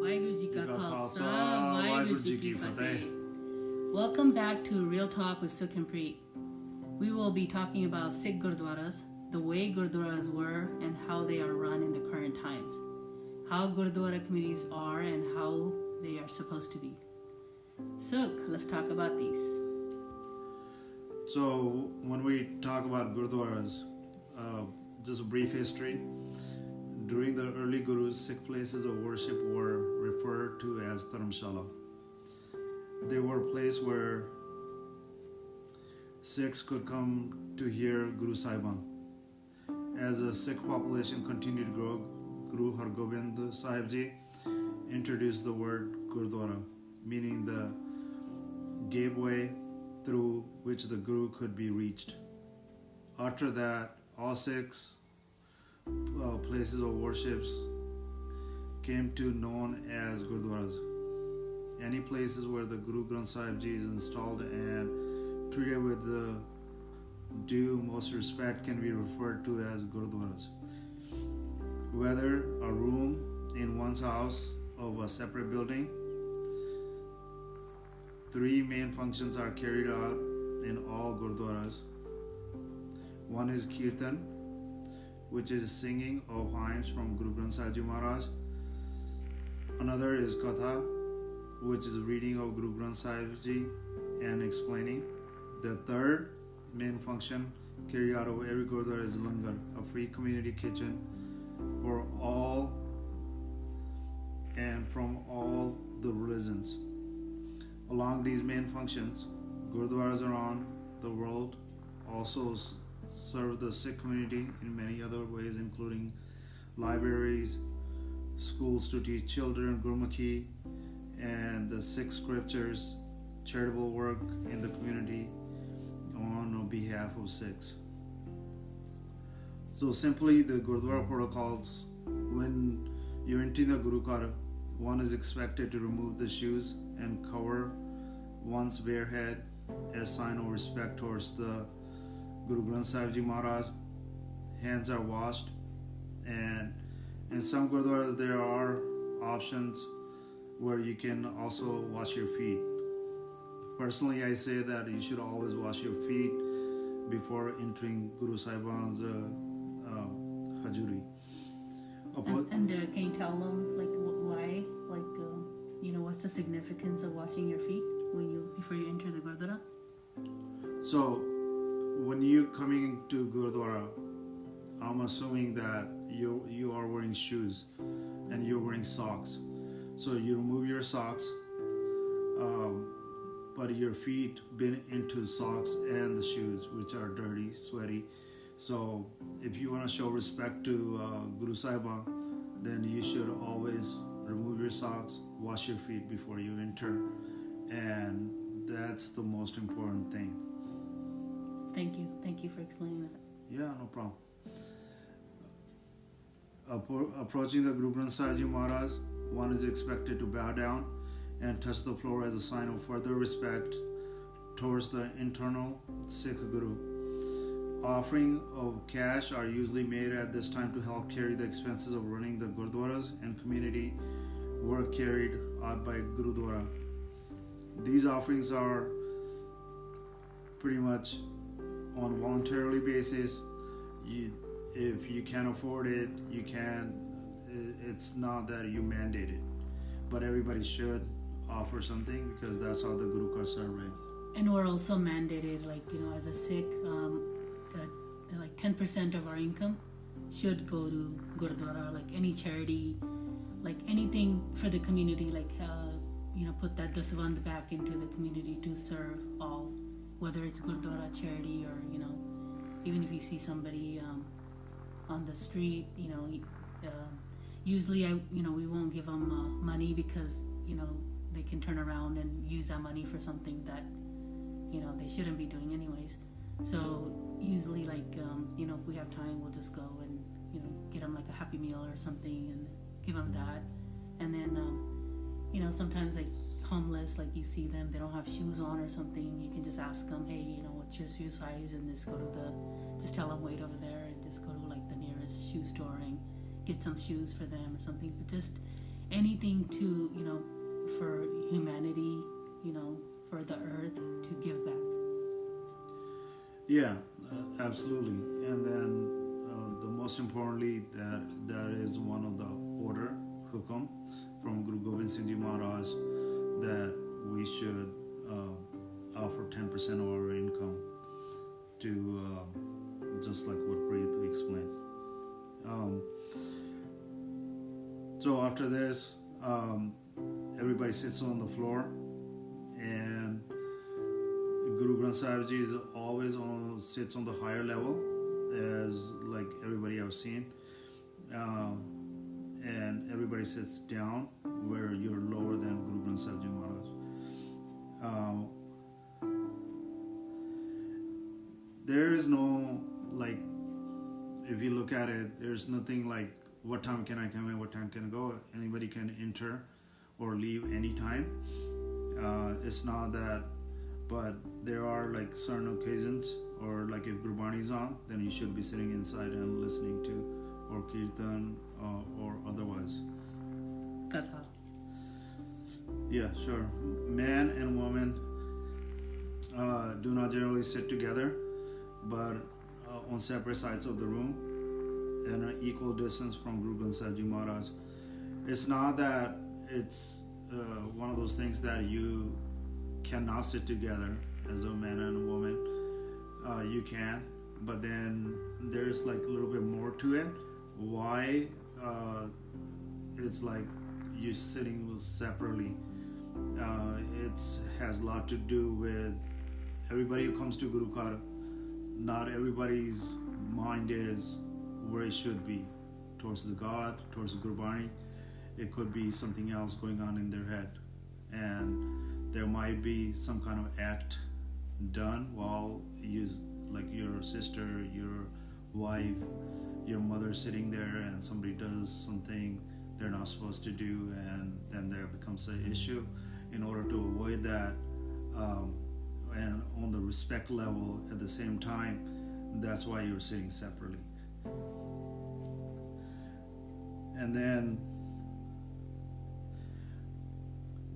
ਵਾਹਿਗੁਰੂ ਜੀ ਕਾ ਖਾਲਸਾ ਵਾਹਿਗੁਰੂ ਜੀ ਕੀ ਫਤਿਹ. Welcome back to Real Talk with Sikh and Preet. We will be talking about Sikh Gurdwaras, the way Gurdwaras were and how they are run in the current times, how Gurdwara communities are and how they are supposed to be. Sukh, let's talk about these. So when we talk about Gurdwaras, just a brief history. During the early Gurus, Sikh places of worship were referred to as Dharamshala. They were a place where Sikhs could come to hear Guru Sahibs. As the Sikh population continued to grow, Guru Hargobind Sahib Ji introduced the word Gurdwara, meaning the gateway through which the Guru could be reached. After that, all Sikhs places of worships came to known as Gurdwaras. Any places where the Guru Granth Sahib Ji is installed and treated with the due most respect can be referred to as Gurdwaras. Whether a room in one's house or a separate building, three main functions are carried out in all Gurdwaras. One is Kirtan, which is singing of hymns from Guru Granth Sahib Ji Maharaj. Another is Katha, which is reading of Guru Granth Sahib Ji and explaining. The third main function carried out of every Gurdwara is Langar, a free community kitchen for all and from all the religions. Along these main functions, Gurdwaras around the world also serve the Sikh community in many other ways, including libraries, schools to teach children Gurmukhi and the Sikh scriptures, charitable work in the community on behalf of Sikhs. So simply the Gurdwara protocols: when you enter the Guru Ghar, one is expected to remove the shoes and cover one's bare head as sign of respect towards the Guru Granth Sahib Ji Maharaj. Hands are washed, and in some Gurdwaras there are options where you can also wash your feet. Personally, I say that you should always wash your feet before entering Guru Sahib's Hajuri. And can you tell them why, what's the significance of washing your feet before you enter the Gurdwara? So when you're coming to Gurdwara, I'm assuming that you are wearing shoes and you're wearing socks. So you remove your socks, but your feet been into socks and the shoes, which are dirty, sweaty. So if you want to show respect to Guru Sahib, then you should always remove your socks, wash your feet before you enter, and that's the most important thing. Thank you for explaining that. Yeah, no problem. Approaching the Guru Granth Sahib Ji Maharaj, one is expected to bow down and touch the floor as a sign of further respect towards the internal Sikh Guru. Offering of cash are usually made at this time to help carry the expenses of running the Gurdwaras and community work carried out by Gurudwara. These offerings are pretty much on voluntarily basis. If you can't afford it, you can. It's not that you mandate it, but everybody should offer something because that's how the Guru Karsa are ran. And we're also mandated, as a Sikh, that 10% of our income should go to Gurdwara, any charity, anything for the community, put that dasvand back into the community to serve all, whether it's Gurdwara charity or, even if you see somebody on the street, usually we won't give them money because, they can turn around and use that money for something that, they shouldn't be doing anyways. So usually if we have time, we'll just go and, get them a Happy Meal or something and give them that. And then, sometimes homeless, you see them, they don't have shoes on or something, you can just ask them, hey, what's your shoe size, and just tell them wait over there and just go to the nearest shoe store and get some shoes for them or something. But just anything to, for humanity, for the earth to give back. Yeah, absolutely. And then the most importantly, that is one of the order, hukum, from Guru Gobind Singh Ji Maharaj, that we should offer 10% of our income to, just like what Preet explained. So after this, everybody sits on the floor, and Guru Granth Sahib Ji is always sits on the higher level, as like everybody I've seen, and everybody sits down where you're lower than Guru Granth Sahib Ji Maharaj. There is no, like, if you look at it, there's nothing like what time can I come in, what time can I go. Anybody can enter or leave anytime. It's not that, but there are like certain occasions, or like if Gurbani is on, then you should be sitting inside and listening to, or Kirtan, or otherwise. Katha. Yeah, sure. Man and woman do not generally sit together, but on separate sides of the room and an equal distance from Guru Granth Sahib Ji Maharaj. It's not that it's one of those things that you cannot sit together as a man and a woman. You can, but then there's like a little bit more to it. Why it's like you sitting separately. It has a lot to do with everybody who comes to Guru Kar. Not everybody's mind is where it should be, towards the God, towards the Gurbani. It could be something else going on in their head, and there might be some kind of act done while you, like your sister, your wife, your mother sitting there, and somebody does something they're not supposed to do, and then there becomes an issue. In order to avoid that, and on the respect level at the same time, that's why you're sitting separately. And then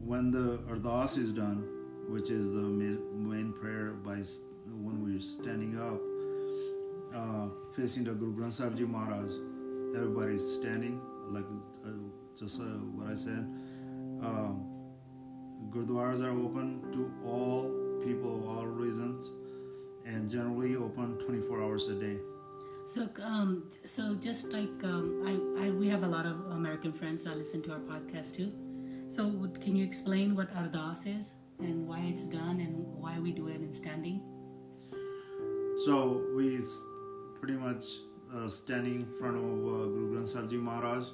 when the ardas is done, which is the main prayer when we're standing up, facing the Guru Granth Sahib Ji Maharaj, everybody's standing, like just what I said. Gurdwaras are open to all people of all reasons, and generally open 24 hours a day. So just like we have a lot of American friends that listen to our podcast too. So can you explain what ardas is and why it's done and why we do it in standing? So we pretty much standing in front of Guru Granth Sahib Ji Maharaj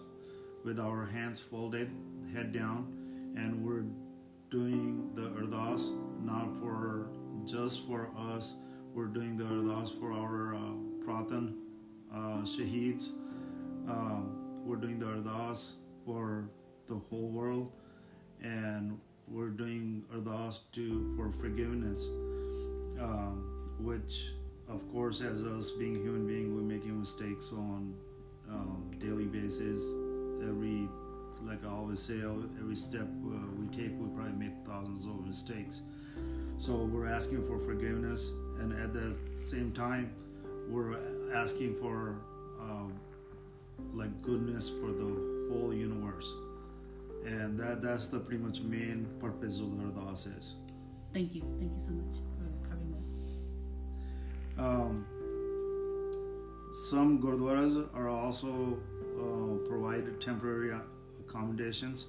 with our hands folded, head down, and we're doing the ardas not for just for us. We're doing the ardas for our Pratan Shaheeds. We're doing the ardas for the whole world, and we're doing ardas for forgiveness, which of course, as us being human being, we're making mistakes on daily basis. Like I always say, every step we take, we probably make thousands of mistakes. So we're asking for forgiveness, and at the same time, we're asking for like goodness for the whole universe, and that's the pretty much main purpose of the ardas is. Thank you so much for covering that. Some Gurdwaras are also provide temporary accommodations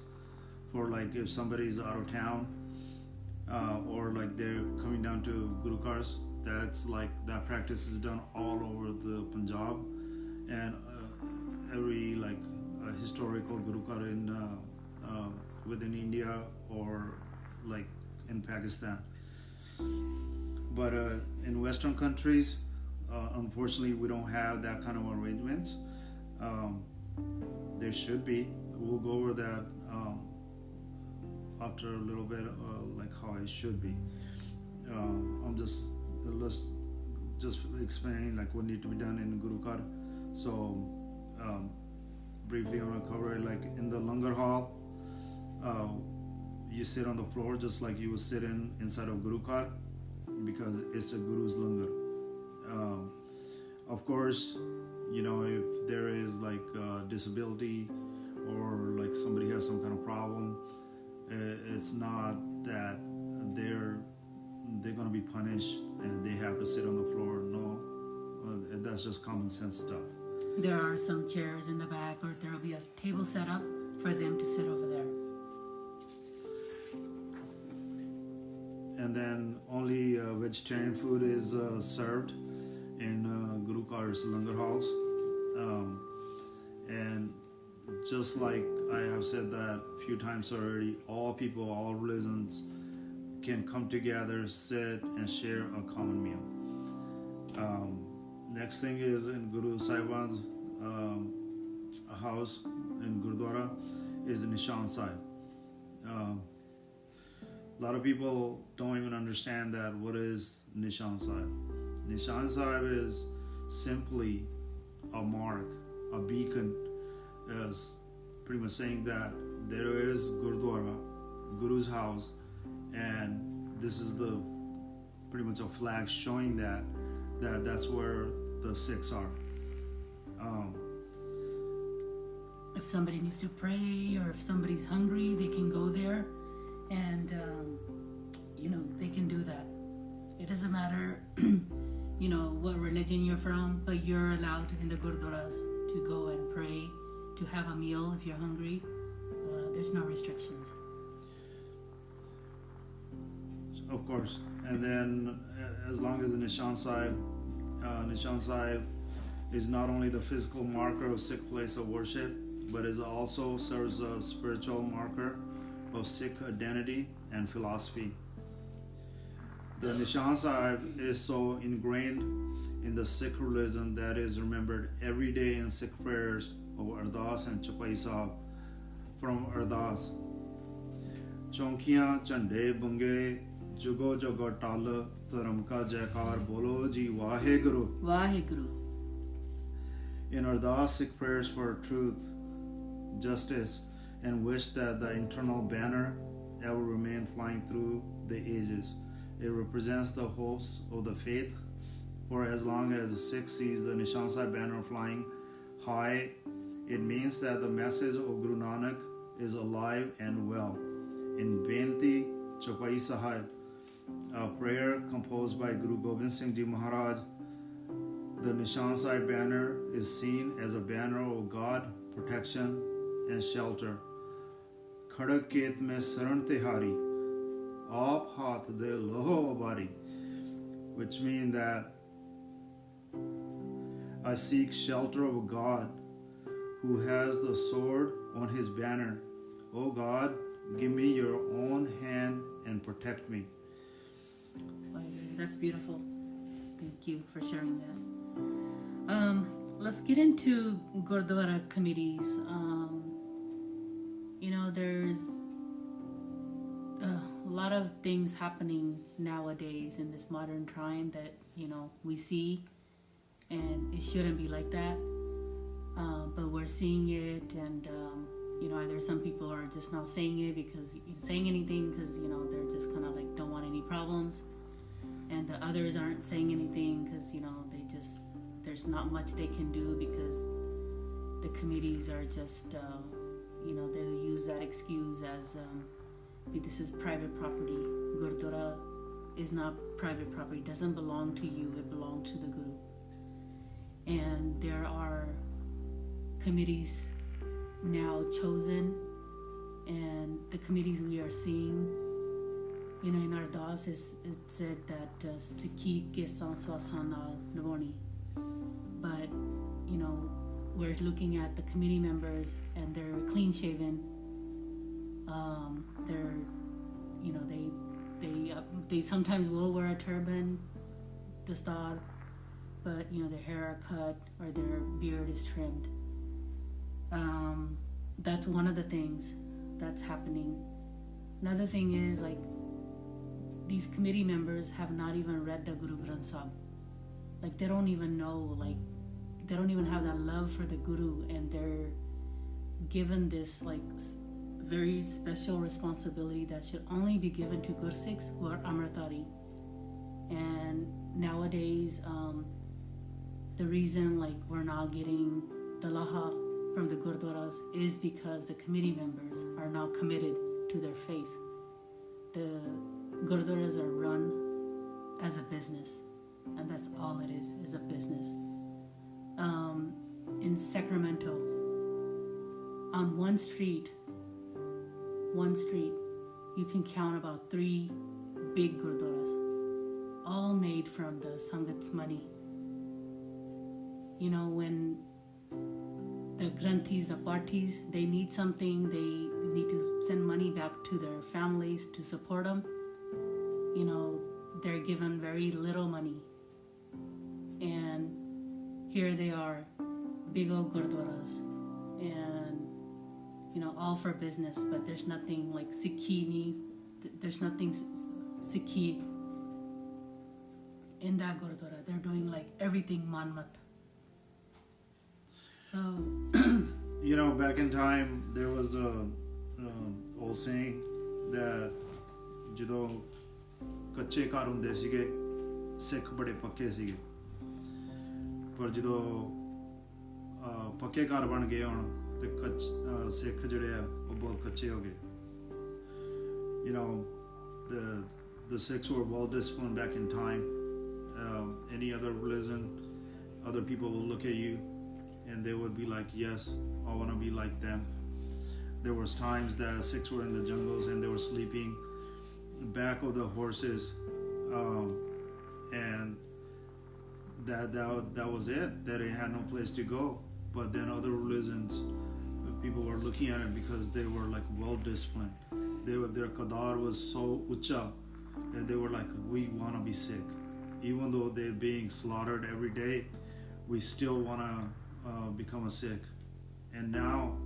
for, like, if somebody is out of town, or like they're coming down to Guru Kars. That's like that practice is done all over the Punjab, and every like historical Guru Kar in within India or like in Pakistan. But in Western countries, unfortunately, we don't have that kind of arrangements. There should be. We'll go over that after a little bit, like how it should be. I'm just explaining like what need to be done in Guru Kar. So briefly, I'm gonna cover it. Like in the Langar Hall, you sit on the floor just like you would sit inside of Guru Car, because it's a Guru's langar. Of course, if there is like disability or like somebody has some kind of problem, it's not that they're going to be punished and they have to sit on the floor. No, that's just common sense stuff. There are some chairs in the back, or there will be a table set up for them to sit over there. And then only vegetarian food is served in Guru Kar's langar halls. And just like I have said that a few times already, all people, all religions can come together, sit and share a common meal. Next thing is in Guru Sahib's house in Gurdwara is Nishan Sahib. A lot of people don't even understand that what is Nishan Sahib. Nishan Sahib is simply a mark, a beacon, as pretty much saying that there is Gurdwara, Guru's house, and this is the pretty much a flag showing that's where the Sikhs are. If somebody needs to pray, or if somebody's hungry, they can go there, and they can do that. It doesn't matter what religion you're from, but you're allowed in the Gurdwaras to go and pray, to have a meal if you're hungry. There's no restrictions. Of course. And then as long as the Nishan Sahib is not only the physical marker of Sikh place of worship, but it also serves a spiritual marker of Sikh identity and philosophy. The Nishan Sahib is so ingrained in the Sikh religion that is remembered every day in Sikh prayers of Ardas and Chapai Sahib. From Ardas, Chonkiyan Chande Bunge Jugo Jugo Tal Dharam Ka Jaikar Bolo Ji Waheguru. Waheguru. In Ardas, Sikh prayers for truth, justice, and wish that the internal banner ever remain flying through the ages. It represents the hopes of the faith, for as long as the Sikh sees the Nishan Sahib banner flying high, it means that the message of Guru Nanak is alive and well. In Benti Chapai Sahib, a prayer composed by Guru Gobind Singh Ji Maharaj, the Nishan Sahib banner is seen as a banner of God, protection and shelter. Khadak Ket mein saran tihari, aap haath de loho abari, which means that I seek shelter of God who has the sword on his banner. O God, give me your own hand and protect me. That's beautiful. Thank you for sharing that. Let's get into Gurdwara committees. There's a lot of things happening nowadays in this modern time that, we see, and it shouldn't be like that. But we're seeing it, and, either some people are just not saying it because they're just kind of like don't want any problems. And the others aren't saying anything because, there's not much they can do because the committees are just, they'll use that excuse as, this is private property. Gurdwara is not private property. It doesn't belong to you. It belongs to the Guru. And there are committees now chosen, and the committees we are seeing, in our das, it said that Sikhi ke sanswasanal navoni. But, we're looking at the committee members, and they're clean shaven. They sometimes will wear a turban, the star, but their hair are cut or their beard is trimmed. That's one of the things that's happening. Another thing is these committee members have not even read the Guru Granth Sahib. They don't even know, they don't even have that love for the Guru, and they're given this very special responsibility that should only be given to Gursikhs who are Amritari. And nowadays, the reason like we're not getting the laha from the Gurdwaras is because the committee members are not committed to their faith. The Gurdwaras are run as a business, and that's all it is a business. In Sacramento, on one street, you can count about 3 big Gurdwaras, all made from the sangat's money. You know, when the granthis, the parties, they need something, they need to send money back to their families to support them. You know, they're given very little money. And here they are, big old Gurdwaras, and, you know, all for business, but there's nothing like Sikhini, there's nothing Sikhi in that Gurdwara. They're doing like everything manmat. So, you know, back in time, there was a old saying that ਜਦੋਂ ਕੱਚੇ ਘਰ ਹੁੰਦੇ ਸੀਗੇ ਸਿੱਖ ਬੜੇ ਪੱਕੇ ਸੀਗੇ, ਪਰ ਜਦੋਂ ਪੱਕੇ ਘਰ ਬਣ ਗਏ ਹੁਣ ਤੇ ਸਿੱਖ ਜਿਹੜੇ ਆ ਉਹ ਬਹੁਤ ਕੱਚੇ ਹੋ ਗਏ. You know, the Sikhs were well disciplined back in time. Any other religion, other people will look at you and they would be like, yes, I want to be like them. There was times that Sikhs were in the jungles and they were sleeping back of the horses, and that was it, that they had no place to go. But then other religions, people were looking at it because they were like well disciplined. Their qadar was so ucha, and they were like, we want to be Sikh. Even though they're being slaughtered every day, we still want to become a Sikh. And now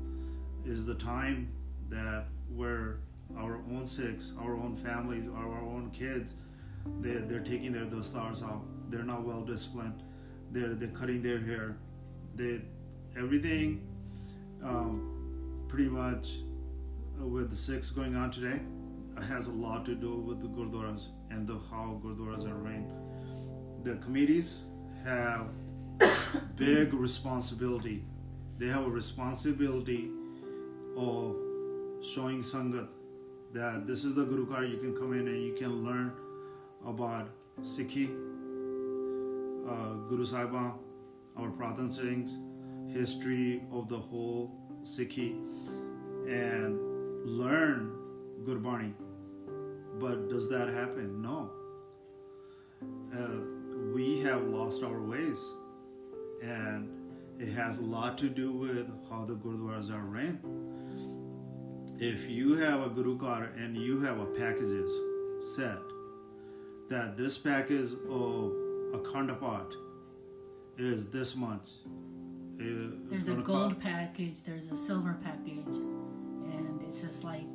is the time that where our own Sikhs, our own families, our own kids, they're taking their dastars out. They're not well disciplined. They're cutting their hair. Everything pretty much with the Sikhs going on today has a lot to do with the Gurdwaras and how Gurdwaras are ran. The committees have big responsibility. They have a responsibility of showing sangat that this is the Guru Car. You can come in and you can learn about Sikhi, Guru Sahibs, our Pradhan Singhs, history of the whole Sikhi, and learn Gurbani. But does that happen? No. We have lost our ways, and it has a lot to do with how the Gurdwaras are ran. If you have a Guru Car and you have a packages set, that this package of a khanda part is this much. There's a gold package, there's a silver package, and it's just like,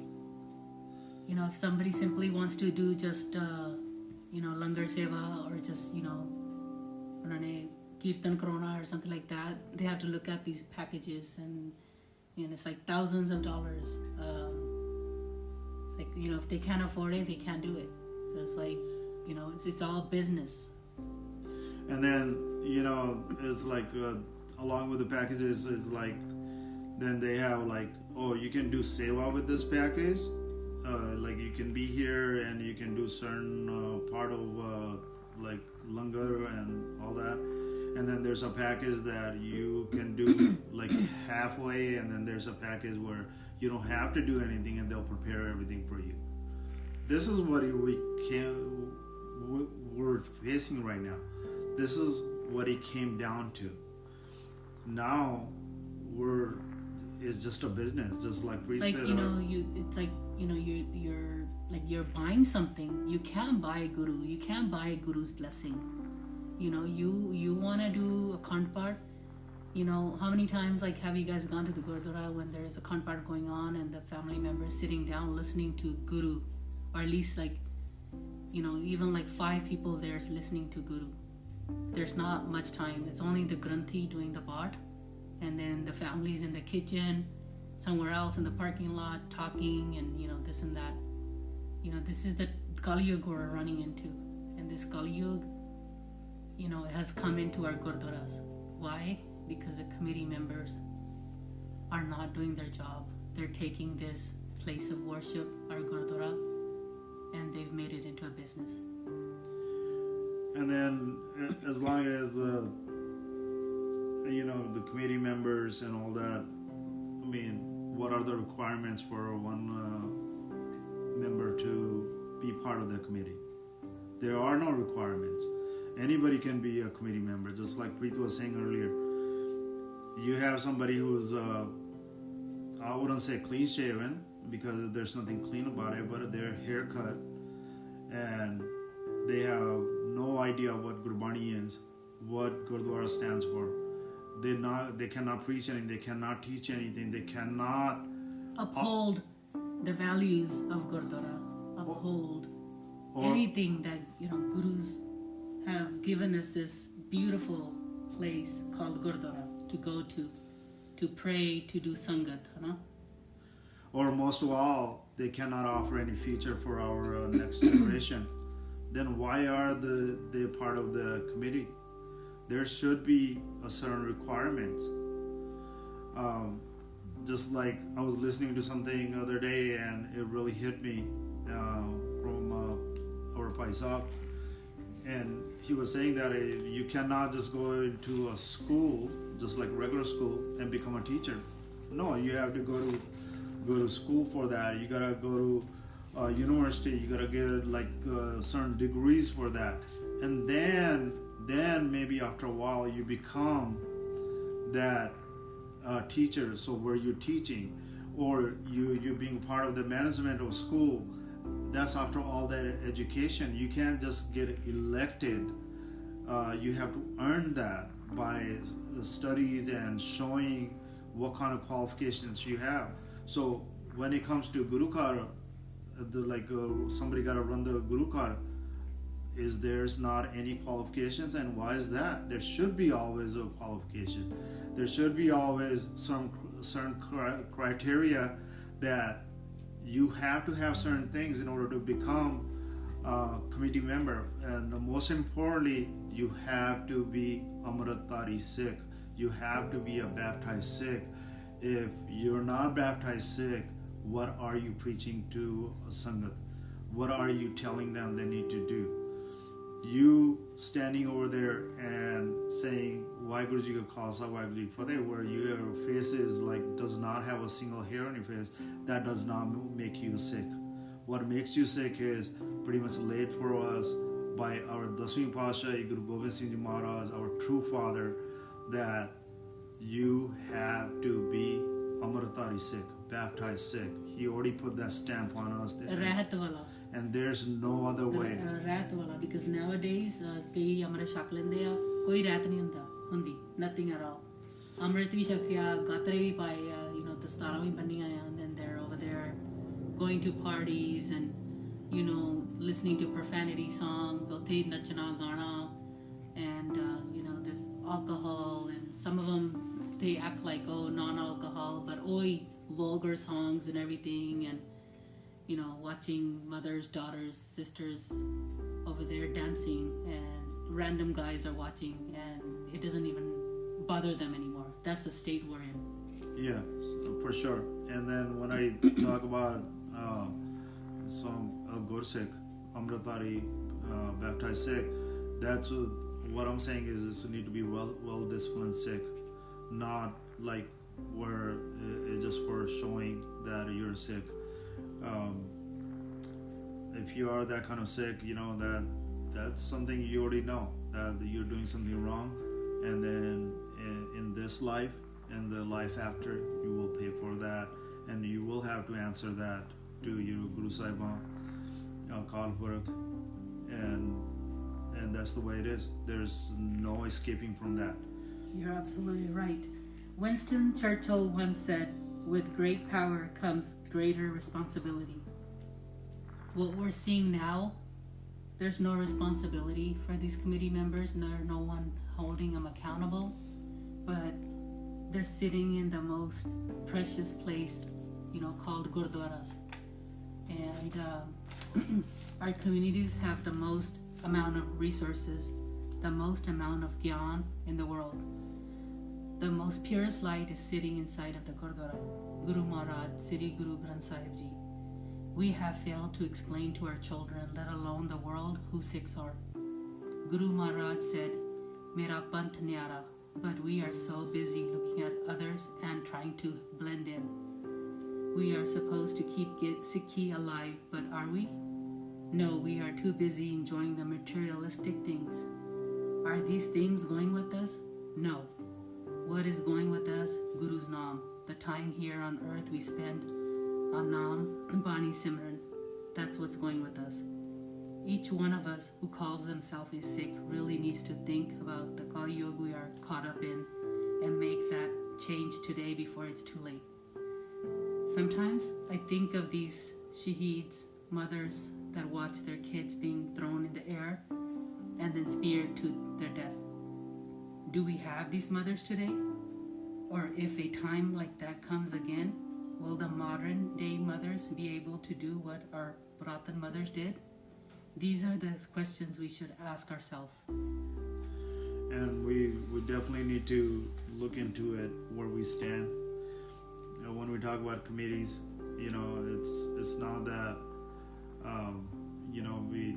you know, if somebody simply wants to do just, you know, langar seva or just, you know, kirtan karona or something like that, they have to look at these packages, and it's like thousands of dollars. It's like, you know, if they can't afford it, they can't do it. So it's like, you know, it's all business. And then, you know, it's like along with the packages, it's like then they have like, oh, you can do seva with this package, like you can be here and you can do certain part of like langar and all that. And then there's a package that you can do like halfway, and then there's a package where you don't have to do anything and they'll prepare everything for you. This is what we're facing right now. This is what it came down to. Now it's just a business, just like we said. It's like, you know, it's like, you know, you're buying something. You can't buy a guru. You can't buy a guru's blessing. You know, you want to do a khand part. You know, how many times, like, have you guys gone to the Gurdwara when there's a khand part going on and the family members sitting down listening to Guru, or at least like, you know, even like 5 people there listening to Guru. There's not much time. It's only the granthi doing the part, and then the families in the kitchen, somewhere else in the parking lot talking and, this and that. This is the Kali Yuga we're running into. And this Kali Yuga, has come into our Gurdwaras. Why? Because the committee members are not doing their job. They're taking this place of worship, our Gurdwara, and they've made it into a business. And then as long as the committee members and all that, what are the requirements for one member to be part of the committee? There are no requirements. Anybody can be a committee member, just like Preet was saying earlier. You have somebody who's, I wouldn't say clean shaven, because there's nothing clean about it, but their haircut, and they have no idea what Gurbani is, what Gurdwara stands for. They cannot preach anything, they cannot teach anything, they cannot uphold the values of Gurdwara, uphold anything that Gurus have given us, this beautiful place called Gurdwara to go to pray, to do sangat, Or most of all, they cannot offer any future for our next generation. Then why are they part of the committee? There should be a certain requirements. Just like I was listening to something the other day, and it really hit me from our Paisa, and he was saying that you cannot just go into a school, just like regular school, and become a teacher. No, you have to go to school for that. You gotta go to university. You gotta get certain degrees for that, and then maybe after a while you become that teacher. So where you're teaching, or you being part of the management of school, that's after all that education. You can't just get elected. You have to earn that by studies and showing what kind of qualifications you have. So when it comes to Gurukar, somebody got to run the Gurukar, there's not any qualifications, and why is that? There should be always a qualification. There should be always some certain criteria that you have to have certain things in order to become a committee member. And most importantly, you have to be Amritdhari Sikh. You have to be a baptized Sikh. If you're not baptized Sikh, what are you preaching to a sangat? What are you telling them they need to do? You standing over there and saying Waheguru Ji Ka Khalsa, Waheguru Ji Ki Fateh, where your face is does not have a single hair on your face, that does not make you Sikh. What makes you Sikh is pretty much laid for us by our Dasmi Pasha, Guru Gobind Singh Ji Maharaj, our true father, that you have to be Amritdhari Sikh, baptized Sikh. He already put that stamp on us there. Rehat wala. And there's no other way. Rehat wala, because nowadays कई अमृत छक लेंदे आ, कोई रहत नहीं हुंदी, nothing at all. अमृत भी छकिया, गातरे भी पाए, दस्तारा भी बनिया, and then they're over there going to parties and listening to profanity songs, उत्थे नचना गाना, and this alcohol, and some of them they act like non-alcohol, but vulgar songs and everything, and watching mothers, daughters, sisters over there dancing, and random guys are watching, and it doesn't even bother them anymore. That's the state we're in. Yeah, for sure. And then when I talk about some Gur Sikh, Amritdhari, baptized Sikh, that's what I'm saying is you need to be well disciplined Sikh, not like where it's just for showing that you're a Sikh. If you are that kind of Sikh, that's something you already know, that you're doing something wrong, and then in this life and the life after, you will pay for that, and you will have to answer that to your Guru Sahibs, Kalpurk, and that's the way it is. There's no escaping from that. You're absolutely right. Winston Churchill once said, "With great power comes greater responsibility." What we're seeing now, there's no responsibility for these committee members, no one holding them accountable, but they're sitting in the most precious place, called Gurdwaras. And our communities have the most amount of resources, the most amount of gyan in the world. The most purest light is sitting inside of the Gurdwara, Guru Maharaj, Sri Guru Granth Sahib Ji. We have failed to explain to our children, let alone the world, who Sikhs are. Guru Maharaj said, Mera Panth Nyara, but we are so busy looking at others and trying to blend in. We are supposed to keep Sikhi alive, but are we? No, we are too busy enjoying the materialistic things. Are these things going with us? No. What is going with us? Guru's Naam. The time here on earth we spend on Naam, Bani Simran. That's what's going with us. Each one of us who calls themselves a Sikh really needs to think about the Kali Yuga we are caught up in and make that change today before it's too late. Sometimes I think of these shaheeds, mothers that watch their kids being thrown in the air and then speared to their death. Do we have these mothers today? Or if a time like that comes again, will the modern day mothers be able to do what our Puratan mothers did? These are the questions we should ask ourselves. And we definitely need to look into it, where we stand. When we talk about committees, it's not that we,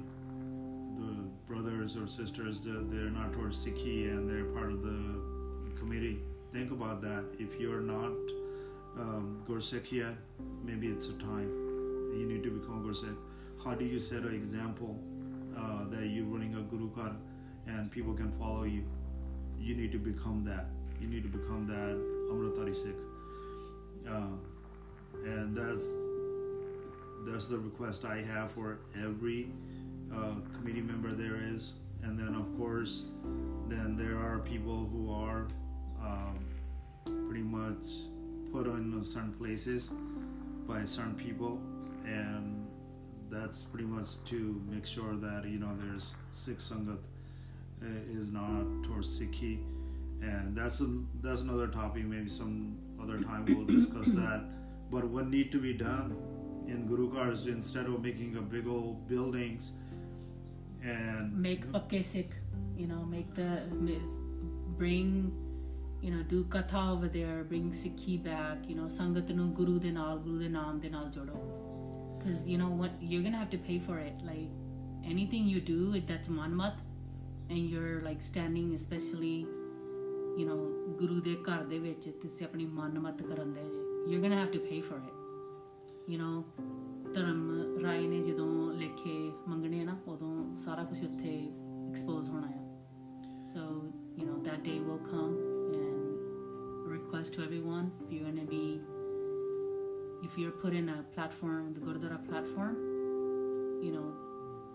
the brothers or sisters, they're not towards Sikhi and they're part of the committee. Think about that. If you're not Gursikh yet, maybe it's a time you need to become Gursikh. How do you set an example that you're running a Guru Kar and people can follow you? You need to become that. You need to become that Amritari Sikh. And that's the request I have for every committee member there is. And then of course, then there are people who are pretty much put in certain places by certain people, and that's pretty much to make sure that there's Sikh sangat is not towards Sikhi, and that's another topic. Maybe some other time we'll discuss that. But what need to be done in Guru Kars, instead of making a big old buildings and make pakke Sikh, bring, do katha over there, bring Sikhi back, sangat nu Guru de naam de naal jodo. Because what, you're gonna have to pay for it. Like anything you do that's manmat, and you're like standing, especially Guru de ghar de vich tusi apni manmat karan de, you're gonna have to pay for it. Dharam Rai ne jadon lekhe mangane na, odon sara kuch utthe expose hona hai. So that day will come, and request to everyone, if you're put in a platform, the Gurdwara platform,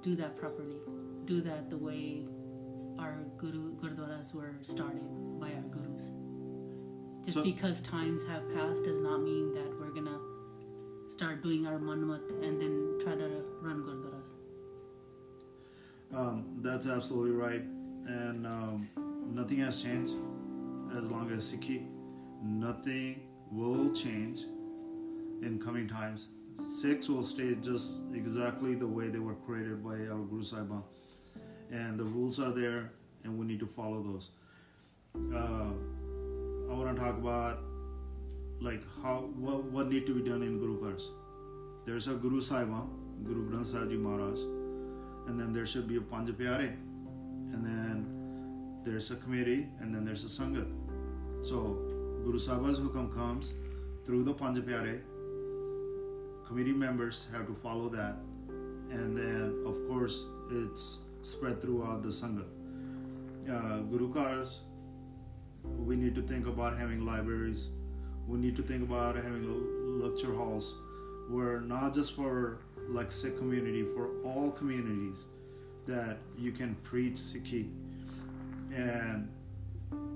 do that properly. Do that the way our Gurdwaras were started by our Gurus. Just because times have passed does not mean that we're gonna start doing our manmat and then try to run Gurdwaras. That's absolutely right. And nothing has changed as long as Sikhi. Nothing will change in coming times. Sikhs will stay just exactly the way they were created by our Guru Sahibs, and the rules are there, and we need to follow those. I want to talk about what need to be done in Guru Kars. There's a Guru Sahibs, Guru Granth Sahib Ji Maharaj, and then there should be a Panj Pyare, and then there's a committee, and then there's a sangat. So Guru Sahib's hukam comes through the Panj Pyare. Committee members have to follow that, and then of course it's spread throughout the Sangat. Guru Kars, we need to think about having libraries. We need to think about having lecture halls where not just for Sikh community, for all communities, that you can preach Sikhi. And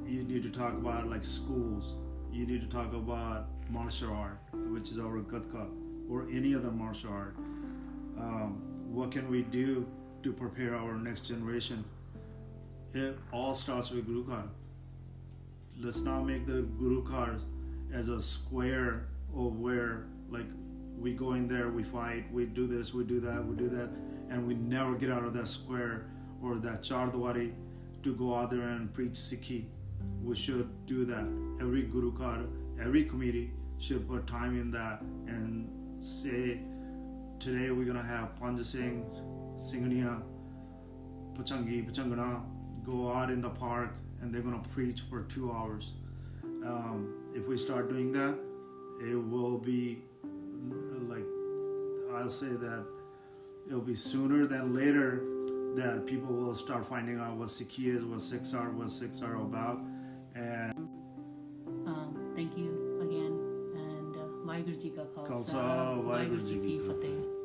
you need to talk about schools. You need to talk about martial art, which is our Gatka, or any other martial art. What can we do to prepare our next generation? It all starts with Guru Kar. let's not make the Guru cars as a square of where like we go in there, we fight, we do this, we do that, and we never get out of that square or that chardwari to go out there and preach Sikhi. We should do that. Every Guru car, every committee should put time in that and say, today we're gonna have Panj Singh, Singhania, Pachangi, Pachangana go out in the park and they're gonna preach for 2 hours. If we start doing that, it will be like, I'll say that it'll be sooner than later that people will start finding out what Sikhi is, what Sikhs are about. And thank you again, and Vaheguru Ji Ka Khalsa, Khalsa, Vaheguru Ji Ki Fateh.